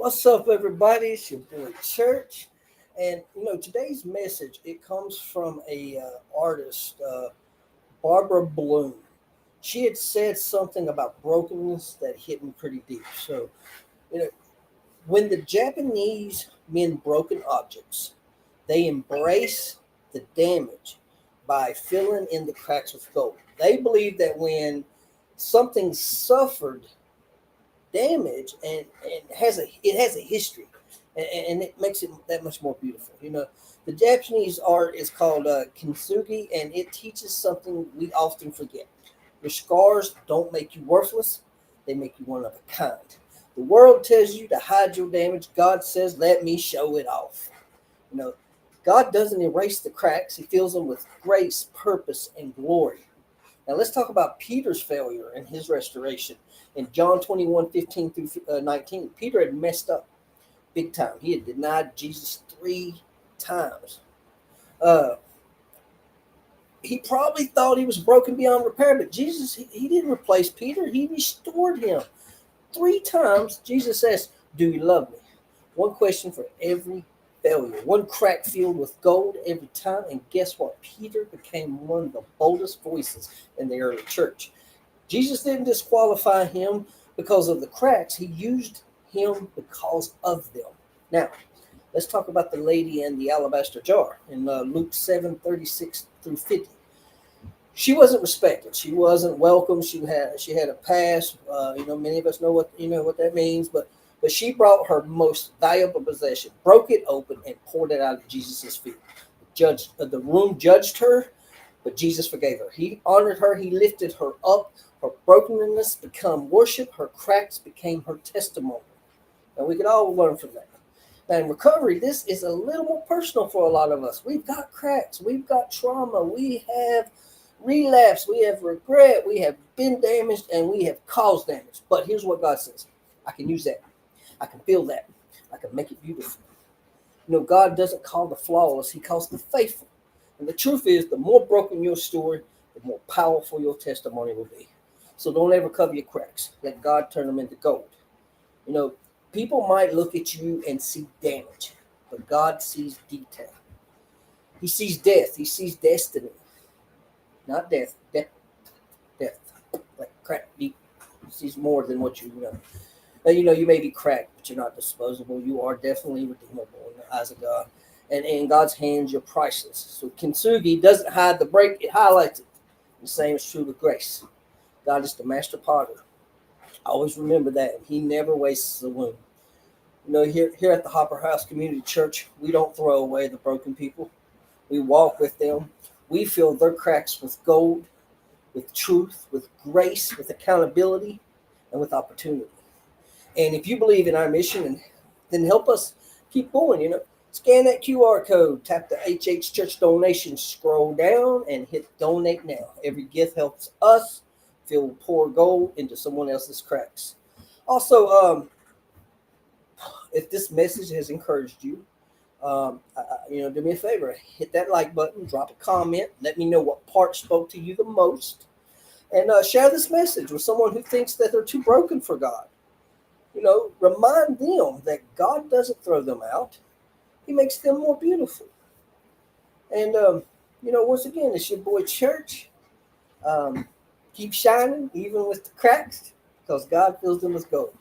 What's up, everybody? It's your boy Church, and today's message it comes from a artist, Barbara Bloom. She had said something about brokenness that hit me pretty deep. So, you know, when the Japanese men broken objects, they embrace the damage by filling in the cracks with gold. They believe that when something suffered damage and has a history and it makes it that much more beautiful. The Japanese art is called kintsugi, and it teaches something we often forget. Your scars don't make you worthless, they make you one of a kind. The world tells you to hide your damage. God says, let me show it off. you know God doesn't erase the cracks, he fills them with grace, purpose, and glory. Now let's talk about Peter's failure and his restoration. In John 21:15 through 19, Peter had messed up big time. He had denied Jesus 3 times. Uh, he probably thought he was broken beyond repair, but Jesus, he didn't replace Peter. He restored him. 3 times, Jesus says, do you love me? One question for every failure. One crack filled with gold every time. And guess what? Peter became one of the boldest voices in the early church. Jesus didn't disqualify him because of the cracks. He used him because of them. Now, let's talk about the lady in the alabaster jar in Luke 7:36 through 50. She wasn't respected. She wasn't welcome. She had a past. Many of us know what that means. But she brought her most valuable possession, broke it open, and poured it out at Jesus' feet. The room judged her, but Jesus forgave her. He honored her. He lifted her up. Her brokenness became worship. Her cracks became her testimony. And we can all learn from that. Now, in recovery, this is a little more personal for a lot of us. We've got cracks. We've got trauma. We have relapse. We have regret. We have been damaged, and we have caused damage. But here's what God says. I can use that. I can feel that. I can make it beautiful. God doesn't call the flawless. He calls the faithful. And the truth is, the more broken your story, the more powerful your testimony will be. So don't ever cover your cracks. Let God turn them into gold. You know, People might look at you and see damage, but God sees detail. He sees death. He sees destiny, not death. Death, like crack deep. He sees more than what you know. Now, you may be cracked, but you're not disposable. You are definitely redeemable in the eyes of God. And in God's hands, you're priceless. So kintsugi doesn't hide the break, it highlights it. The same is true with grace. God is the master potter. Always remember that. He never wastes a wound. Here at the Hopper House Community Church, we don't throw away the broken people. We walk with them. We fill their cracks with gold, with truth, with grace, with accountability, and with opportunity. And if you believe in our mission, then help us keep going. Scan that QR code, tap the HH Church donation, scroll down, and hit donate now. Every gift helps us pour gold into someone else's cracks. Also, if this message has encouraged you, do me a favor, hit that like button, drop a comment, let me know what part spoke to you the most, and share this message with someone who thinks that they're too broken for God. Remind them that God doesn't throw them out. He makes them more beautiful. And, once again, it's your boy Church. Keep shining, even with the cracks, because God fills them with gold.